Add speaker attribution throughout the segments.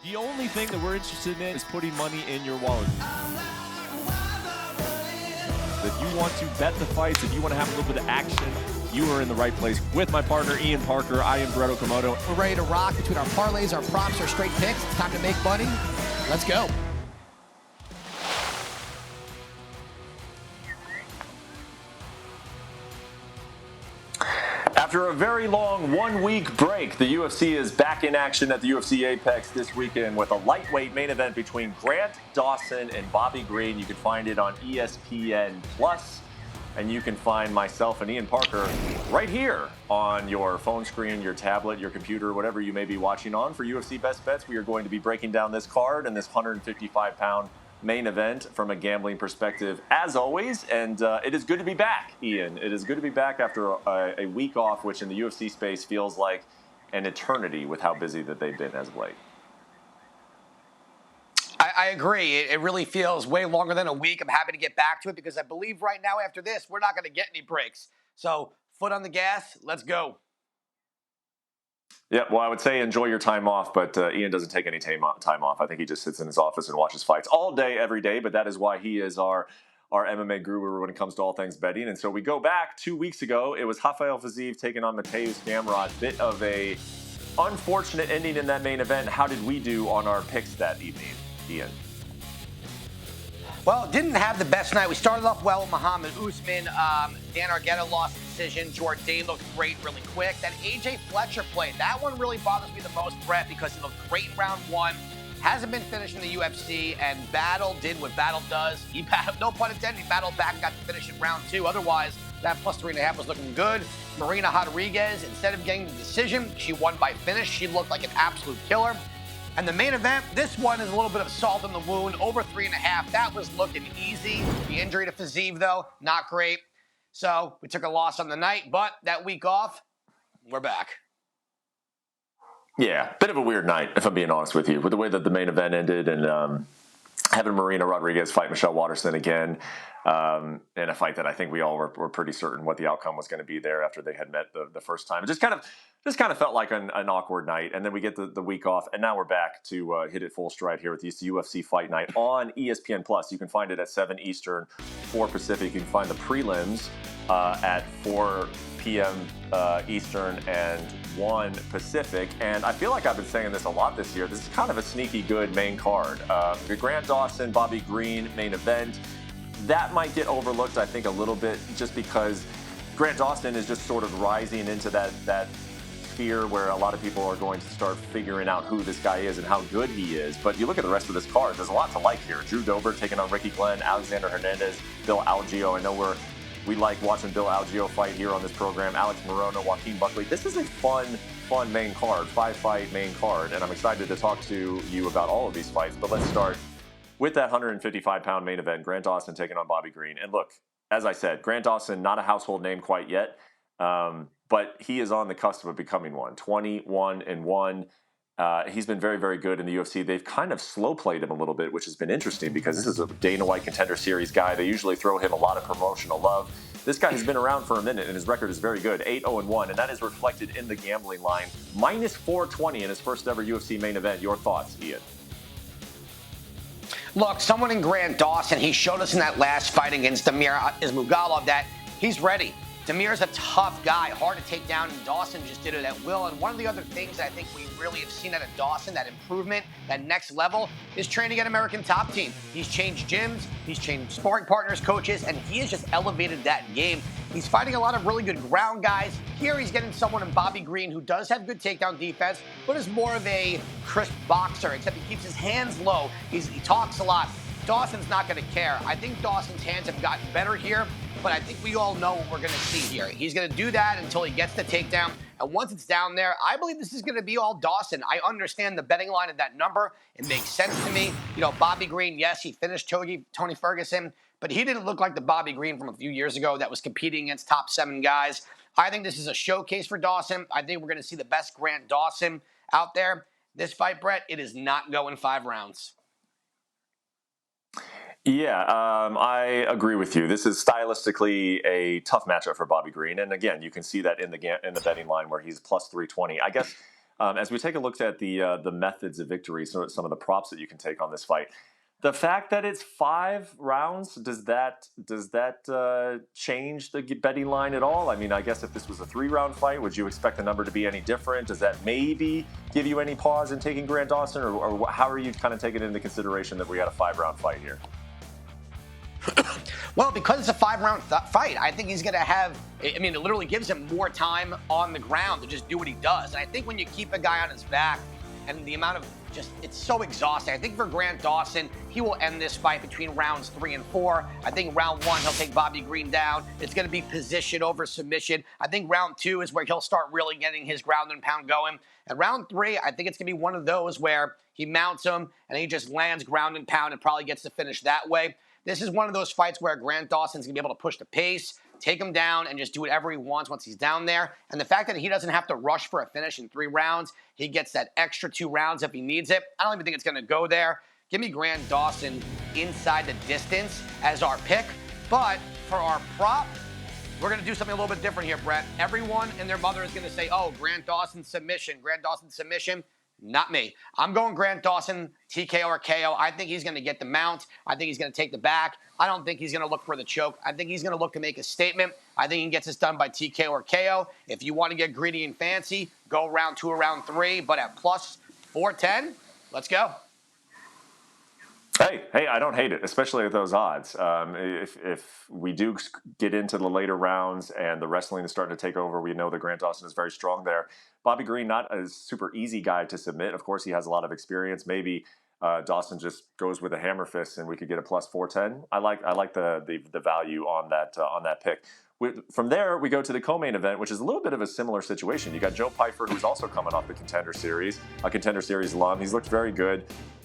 Speaker 1: The only thing that we're interested in is putting money in your wallet. If you want to bet the fights, if you want to have a little bit of action, you are in the right place. With my partner, Ian Parker, I am Brett Okamoto.
Speaker 2: We're ready to rock between our parlays, our props, our straight picks. It's time to make money. Let's go.
Speaker 3: After a very long one-week break, the UFC is back in action at the UFC Apex this weekend with a lightweight main event between Grant Dawson and Bobby Green. You can find it on ESPN+, and you can find myself and Ian Parker right here on your phone screen, your tablet, your computer, whatever you may be watching on. For UFC Best Bets, we are going to be breaking down this card and this 155-pound main event from a gambling perspective, as always. And it is good to be back, Ian. It is good to be back after a week off, which in the UFC space feels like an eternity with how busy that they've been as of late.
Speaker 2: I agree. It really feels way longer than a week. I'm happy to get back to it because I believe right now after this, we're not going to get any breaks. So foot on the gas. Let's go.
Speaker 3: Yeah, well, I would say enjoy your time off, but Ian doesn't take any time off. I think he just sits in his office and watches fights all day, every day, but that is why he is our MMA guru when it comes to all things betting. And so we go back 2 weeks ago. It was Rafael Fiziev taking on Mateusz Gamrot. Bit of a unfortunate ending in that main event. How did we do on our picks that evening, Ian?
Speaker 2: Well, didn't have the best night. We started off well with Muhammad Usman. Dan Argueta lost the decision. Jourdain looked great really quick. That A.J. Fletcher play, that one really bothers me the most, Brett, because he looked great in round one. Hasn't been finished in the UFC, and Battle did what Battle does. He battled, no pun intended, he battled back and got to finish in round two. Otherwise, that plus 3.5 was looking good. Marina Rodriguez, instead of getting the decision, she won by finish. She looked like an absolute killer. And the main event, this one is a little bit of salt in the wound, over 3.5. That was looking easy. The injury to Fiziev, though, not great. So we took a loss on the night, but that week off, we're back.
Speaker 3: Yeah, bit of a weird night, if I'm being honest with you, with the way that the main event ended and having Marina Rodriguez fight Michelle Waterson again in a fight that I think we all were pretty certain what the outcome was going to be there after they had met the first time. It just kind of felt like an awkward night. And then we get the week off, and now we're back to hit it full stride here with this UFC Fight Night on ESPN+. You can find it at 7 Eastern, 4 Pacific. You can find the prelims at 4 p.m. Eastern and 1 Pacific. And I feel like I've been saying this a lot this year. This is kind of a sneaky good main card. The Grant Dawson, Bobby Green main event, that might get overlooked, I think, a little bit just because Grant Dawson is just sort of rising into that sphere where a lot of people are going to start figuring out who this guy is and how good he is. But you look at the rest of this card, there's a lot to like here. Drew Dober taking on Ricky Glenn, Alexander Hernandez, Bill Algeo. I know we like watching Bill Algeo fight here on this program. Alex Morono, Joaquin Buckley. This is a fun main card, 5-fight main card, and I'm excited to talk to you about all of these fights. But let's start with that 155-pound main event, Grant Dawson taking on Bobby Green. And look, as I said, Grant Dawson, not a household name quite yet, but he is on the cusp of becoming one. 21-1. He's been very, very good in the UFC. They've kind of slow-played him a little bit, which has been interesting because this is a Dana White Contender Series guy. They usually throw him a lot of promotional love. This guy has been around for a minute, and his record is very good, 8-0-1, and that is reflected in the gambling line. Minus 420 in his first ever UFC main event. Your thoughts, Ian?
Speaker 2: Look, someone in Grant Dawson, he showed us in that last fight against Damir Ismagulov that he's ready. Damir's a tough guy, hard to take down, and Dawson just did it at will. And one of the other things that I think we really have seen out of Dawson, that improvement, that next level, is training at American Top Team. He's changed gyms, he's changed sparring partners, coaches, and he has just elevated that game. He's fighting a lot of really good ground guys. Here he's getting someone in Bobby Green who does have good takedown defense, but is more of a crisp boxer, except he keeps his hands low. He talks a lot. Dawson's not going to care. I think Dawson's hands have gotten better here, but I think we all know what we're going to see here. He's going to do that until he gets the takedown, and once it's down there, I believe this is going to be all Dawson. I understand the betting line of that number. It makes sense to me. You know, Bobby Green, yes, he finished Tony Ferguson, but he didn't look like the Bobby Green from a few years ago that was competing against top 7 guys. I think this is a showcase for Dawson. I think we're going to see the best Grant Dawson out there. This fight, Brett, it is not going 5 rounds.
Speaker 3: Yeah, I agree with you. This is stylistically a tough matchup for Bobby Green, and again, you can see that in the betting line where he's plus 320. I guess As we take a look at the methods of victory, so some of the props that you can take on this fight, the fact that it's 5 rounds, does that change the betting line at all? I mean, I guess if this was a 3-round fight, would you expect the number to be any different? Does that maybe give you any pause in taking Grant Dawson, or how are you kind of taking into consideration that we got a 5-round fight here?
Speaker 2: Well, because it's a 5-round fight, I think he's going to have, I mean, it literally gives him more time on the ground to just do what he does. And I think when you keep a guy on his back and the amount of it's so exhausting. I think for Grant Dawson, he will end this fight between rounds 3 and 4. I think round 1, he'll take Bobby Green down. It's going to be position over submission. I think round 2 is where he'll start really getting his ground and pound going. And round 3, I think it's going to be one of those where he mounts him and he just lands ground and pound and probably gets the finish that way. This is one of those fights where Grant Dawson's going to be able to push the pace, take him down, and just do whatever he wants once he's down there. And the fact that he doesn't have to rush for a finish in 3 rounds, he gets that extra 2 rounds if he needs it. I don't even think it's going to go there. Give me Grant Dawson inside the distance as our pick. But for our prop, we're going to do something a little bit different here, Brett. Everyone and their mother is going to say, oh, Grant Dawson submission, Grant Dawson submission. Not me. I'm going Grant Dawson, TKO or KO. I think he's going to get the mount. I think he's going to take the back. I don't think he's going to look for the choke. I think he's going to look to make a statement. I think he gets this done by TKO or KO. If you want to get greedy and fancy, go round 2 or round 3. But at plus 410, let's go.
Speaker 3: Hey, I don't hate it, especially at those odds. If we do get into the later rounds and the wrestling is starting to take over, we know that Grant Dawson is very strong there. Bobby Green, not a super easy guy to submit. Of course, he has a lot of experience. Maybe Dawson just goes with a hammer fist and we could get a plus 410. I like the value on that pick. From there, we go to the co-main event, which is a little bit of a similar situation. You got Joe Pyfer, who's also coming off the Contender Series, a Contender Series alum. He's looked very good.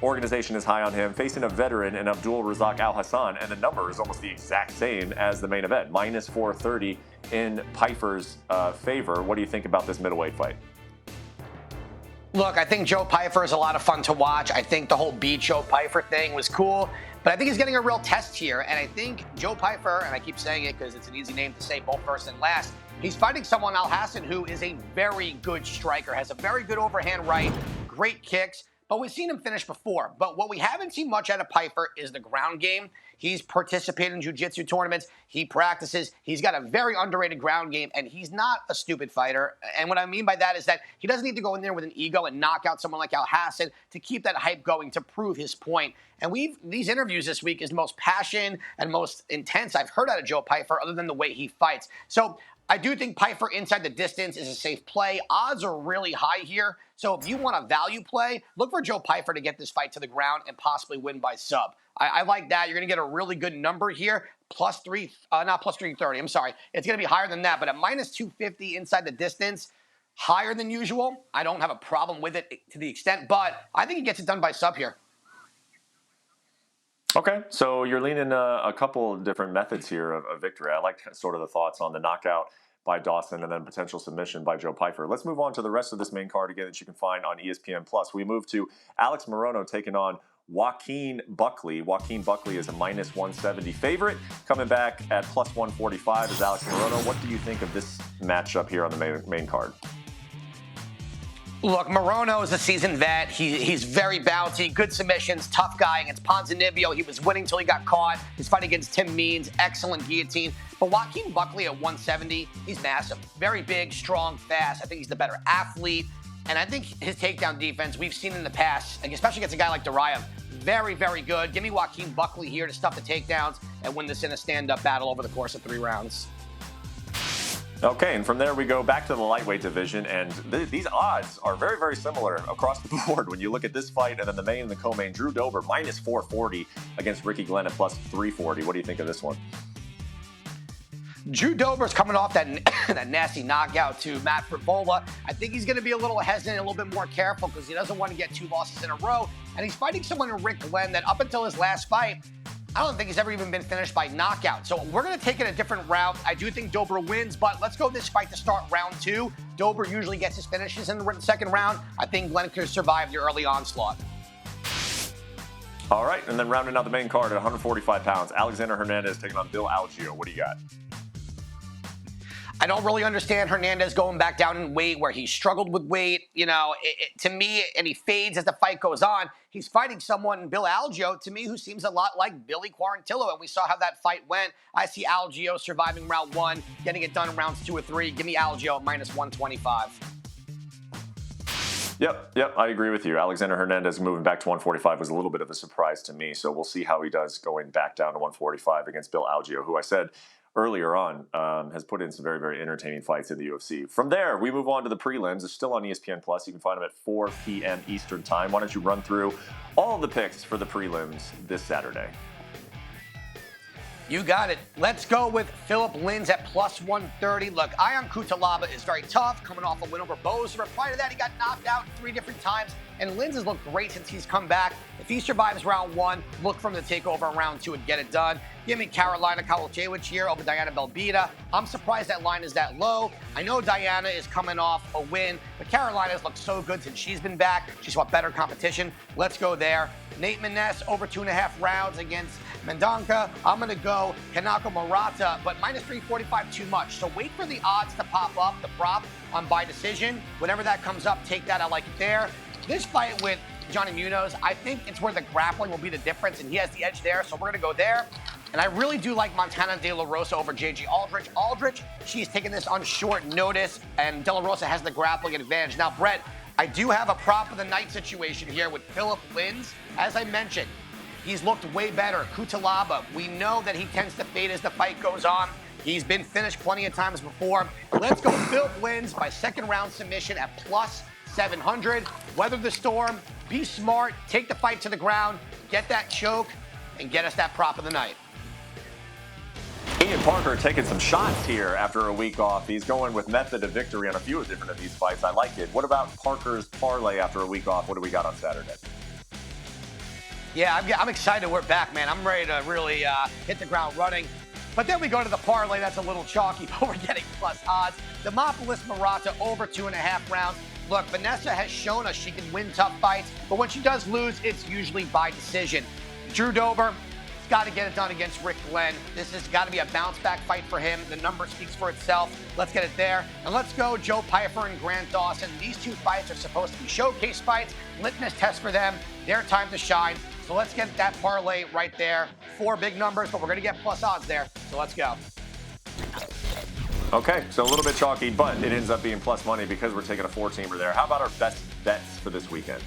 Speaker 3: Organization is high on him, facing a veteran in Abdul Razak Al Hassan, and the number is almost the exact same as the main event, minus 430 in Pyfer's favor. What do you think about this middleweight fight?
Speaker 2: Look, I think Joe Pyfer is a lot of fun to watch. I think the whole beat Joe Pyfer thing was cool, but I think he's getting a real test here. And I think Joe Pyfer, and I keep saying it because it's an easy name to say both first and last, he's fighting someone, Al Hassan, who is a very good striker, has a very good overhand right, great kicks. But we've seen him finish before. But what we haven't seen much out of Pyfer is the ground game. He's participated in jiu-jitsu tournaments. He practices. He's got a very underrated ground game, and he's not a stupid fighter. And what I mean by that is that he doesn't need to go in there with an ego and knock out someone like Al Hassan to keep that hype going, to prove his point. And these interviews this week is the most passion and most intense I've heard out of Joe Pyfer, other than the way he fights. So I do think Pyfer inside the distance is a safe play. Odds are really high here. So if you want a value play, look for Joe Pyfer to get this fight to the ground and possibly win by sub. I like that. You're going to get a really good number here. Not plus 330. I'm sorry. It's going to be higher than that. But at minus 250 inside the distance, higher than usual. I don't have a problem with it to the extent, but I think he gets it done by sub here.
Speaker 3: Okay, so you're leaning a couple of different methods here of victory. I like sort of the thoughts on the knockout by Dawson and then potential submission by Joe Pyfer. Let's move on to the rest of this main card again that you can find on ESPN+. We move to Alex Morono taking on Joaquin Buckley. Joaquin Buckley is a minus 170 favorite. Coming back at plus 145 is Alex Morono. What do you think of this matchup here on the main card?
Speaker 2: Look, Morono is a seasoned vet. He's very bouncy, good submissions, tough guy against Ponzinibbio. He was winning until he got caught. His fight against Tim Means, excellent guillotine. But Joaquin Buckley at 170, he's massive. Very big, strong, fast. I think he's the better athlete. And I think his takedown defense, we've seen in the past, especially against a guy like Duraev, very, very good. Give me Joaquin Buckley here to stuff the takedowns and win this in a stand-up battle over the course of 3 rounds.
Speaker 3: Okay, and from there we go back to the lightweight division, and these odds are very, very similar across the board. When you look at this fight and then the main and the co-main, Drew Dober minus 440 against Ricky Glenn at plus 340. What do you think of this one?
Speaker 2: Drew Dober's coming off that nasty knockout to Matt Frivola. I think he's going to be a little hesitant, a little bit more careful because he doesn't want to get 2 losses in a row. And he's fighting someone in Rick Glenn that up until his last fight, I don't think he's ever even been finished by knockout. So we're going to take it a different route. I do think Dober wins, but let's go this fight to start round 2. Dober usually gets his finishes in the second round. I think Glenn could survive the early onslaught.
Speaker 3: All right, and then rounding out the main card at 145 pounds, Alexander Hernandez taking on Bill Algeo. What do you got?
Speaker 2: I don't really understand Hernandez going back down in weight where he struggled with weight. To me, and he fades as the fight goes on. He's fighting someone, Bill Algeo, to me, who seems a lot like Billy Quarantillo, and we saw how that fight went. I see Algeo surviving round 1, getting it done in rounds 2 or 3. Give me Algeo at minus 125.
Speaker 3: Yep, I agree with you. Alexander Hernandez moving back to 145 was a little bit of a surprise to me, so we'll see how he does going back down to 145 against Bill Algeo, who I said earlier on has put in some very, very entertaining fights in the UFC. From there, we move on to the prelims. It's still on ESPN+. You can find them at 4 p.m. Eastern Time. Why don't you run through all of the picks for the prelims this Saturday?
Speaker 2: You got it. Let's go with Philip Lins at plus 130. Look, Ion Cutelaba is very tough, coming off a win over Bozer. Prior to that, he got knocked out 3 different times, and Lins has looked great since he's come back. If he survives round 1, look for him to take over in round 2 and get it done. Give me Carolina Kowalkiewicz here over Diana Belbita. I'm surprised that line is that low. I know Diana is coming off a win, but Carolina's looked so good since she's been back. She's fought better competition. Let's go there. Nate Maness over 2.5 rounds against Mendonca. I'm going to go Kanako Murata, but minus 345 too much. So wait for the odds to pop up, the prop on by decision. Whenever that comes up, take that. I like it there. This fight with Johnny Munoz, I think it's where the grappling will be the difference, and he has the edge there, so we're going to go there. And I really do like Montana De La Rosa over J.G. Aldrich. Aldrich, she's taking this on short notice, and De La Rosa has the grappling advantage. Now, Brett, I do have a prop of the night situation here with Philip Lins. As I mentioned, he's looked way better. Cutelaba, we know that he tends to fade as the fight goes on. He's been finished plenty of times before. Let's go Philip Lins by second round submission at plus 700. Weather the storm, be smart, take the fight to the ground, get that choke, and get us that prop of the night.
Speaker 3: Ian Parker taking some shots here after a week off. He's going with method of victory on a few different of these fights. I like it. What about Parker's parlay after a week off? What do we got on Saturday?
Speaker 2: Yeah, I'm excited we're back, man. I'm ready to really hit the ground running. But then we go to the parlay. That's a little chalky, but we're getting plus odds. Demopoulos Murata over 2.5 rounds. Look, Vanessa has shown us she can win tough fights, but when she does lose, it's usually by decision. Drew Dober, he's got to get it done against Rick Glenn. This has got to be a bounce-back fight for him. The number speaks for itself. Let's get it there. And let's go Joe Pyfer and Grant Dawson. These 2 fights are supposed to be showcase fights, litmus tests for them. Their time to shine. So let's get that parlay right there. 4 big numbers, but we're going to get plus odds there. So let's go.
Speaker 3: Okay, so a little bit chalky, but it ends up being plus money because we're taking a 4-teamer there. How about our best bets for this weekend?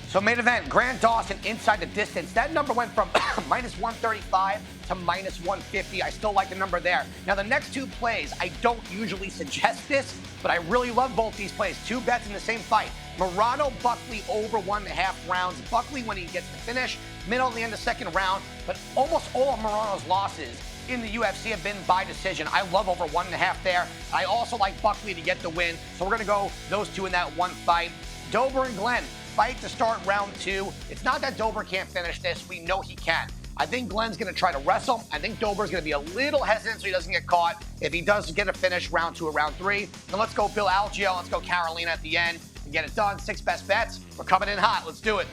Speaker 2: So main event, Grant Dawson inside the distance. That number went from minus 135 to minus 150. I still like the number there. Now the next 2 plays, I don't usually suggest this, but I really love both these plays. 2 bets in the same fight. Morano Buckley over 1.5 rounds. Buckley when he gets the finish, middle and the end of second round, but almost all of Morano's losses in the UFC have been by decision. I love over 1.5 there. I also like Buckley to get the win, so we're going to go those 2 in that one fight. Dober and Glenn, fight to start round 2. It's not that Dober can't finish this. We know he can. I think Glenn's going to try to wrestle. I think Dober's going to be a little hesitant so he doesn't get caught. If he does get a finish round 2 or round 3, then let's go Bill Algeo. Let's go Carolina at the end and get it done. 6 best bets. We're coming in hot. Let's do it.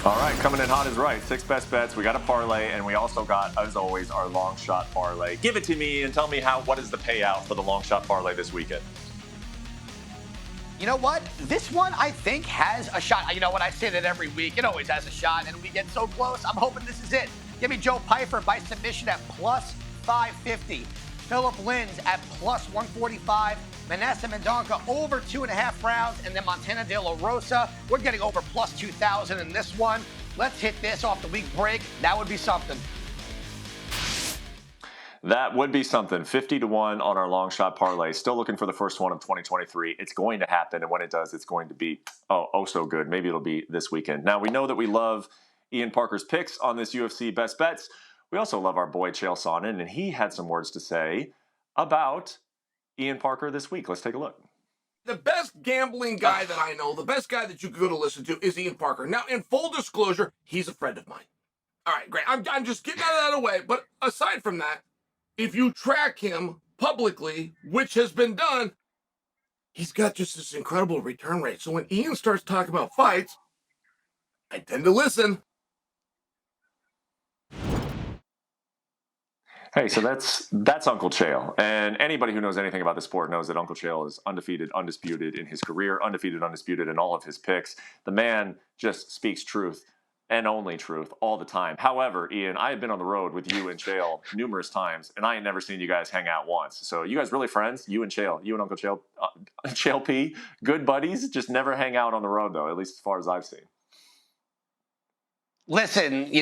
Speaker 3: All right, coming in hot is right. 6 best bets. We got a parlay, and we also got, as always, our long shot parlay. Give it to me and tell me what is the payout for the long shot parlay this weekend?
Speaker 2: You know what? This one, I think, has a shot. You know what? I say that every week. It always has a shot, and we get so close. I'm hoping this is it. Give me Joe Pyfer by submission at plus 550. Philip Lins at plus 145. Vanessa Mendonca over 2.5 rounds. And then Montana De La Rosa, we're getting over plus 2,000 in this one. Let's hit this off the week break. That would be something.
Speaker 3: That would be something. 50-1 on our long shot parlay. Still looking for the first one of 2023. It's going to happen, and when it does, it's going to be oh so good. Maybe it'll be this weekend. Now, we know that we love Ian Parker's picks on this UFC Best Bets. We also love our boy Chael Sonnen, and he had some words to say about Ian Parker this week. Let's take a look.
Speaker 4: The best gambling guy that I know, the best guy that you could go to listen to is Ian Parker. Now, in full disclosure, he's a friend of mine. All right, great. I'm just getting that out of the way. But aside from that, if you track him publicly, which has been done, he's got just this incredible return rate. So when Ian starts talking about fights, I tend to listen.
Speaker 3: Hey, so that's Uncle Chael, and anybody who knows anything about the sport knows that Uncle Chael is undefeated, undisputed in his career, undefeated, undisputed in all of his picks. The man just speaks truth and only truth all the time. However, Ian, I have been on the road with you and Chael numerous times, and I ain't never seen you guys hang out once. So you guys really friends? You and Chael, you and Uncle Chael, Chael P, good buddies. Just never hang out on the road though, at least as far as I've seen.
Speaker 2: Listen,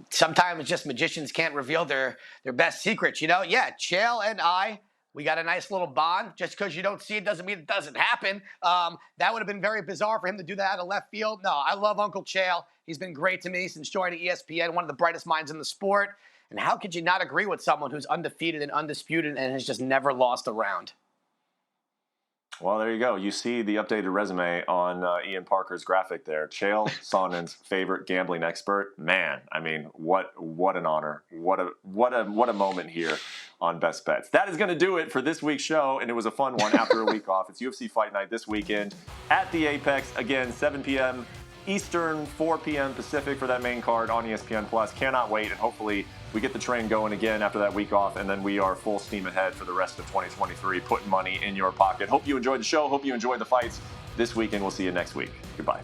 Speaker 2: sometimes just magicians can't reveal their best secrets. Yeah, Chael and I, we got a nice little bond. Just because you don't see it doesn't mean it doesn't happen. That would have been very bizarre for him to do that out of left field. No, I love Uncle Chael. He's been great to me since joining ESPN, one of the brightest minds in the sport. And how could you not agree with someone who's undefeated and undisputed and has just never lost a round?
Speaker 3: Well, there you go. You see the updated resume on Ian Parker's graphic there. Chael Sonnen's favorite gambling expert. Man, I mean, what an honor. What a moment here on Best Bets. That is going to do it for this week's show, and it was a fun one after a week off. It's UFC Fight Night this weekend at the Apex. Again, 7 p.m. Eastern, 4 p.m. Pacific for that main card on ESPN Plus. Cannot wait, and hopefully we get the train going again after that week off, and then we are full steam ahead for the rest of 2023, putting money in your pocket. Hope you enjoyed the show. Hope you enjoyed the fights this weekend. We'll see you next week. Goodbye.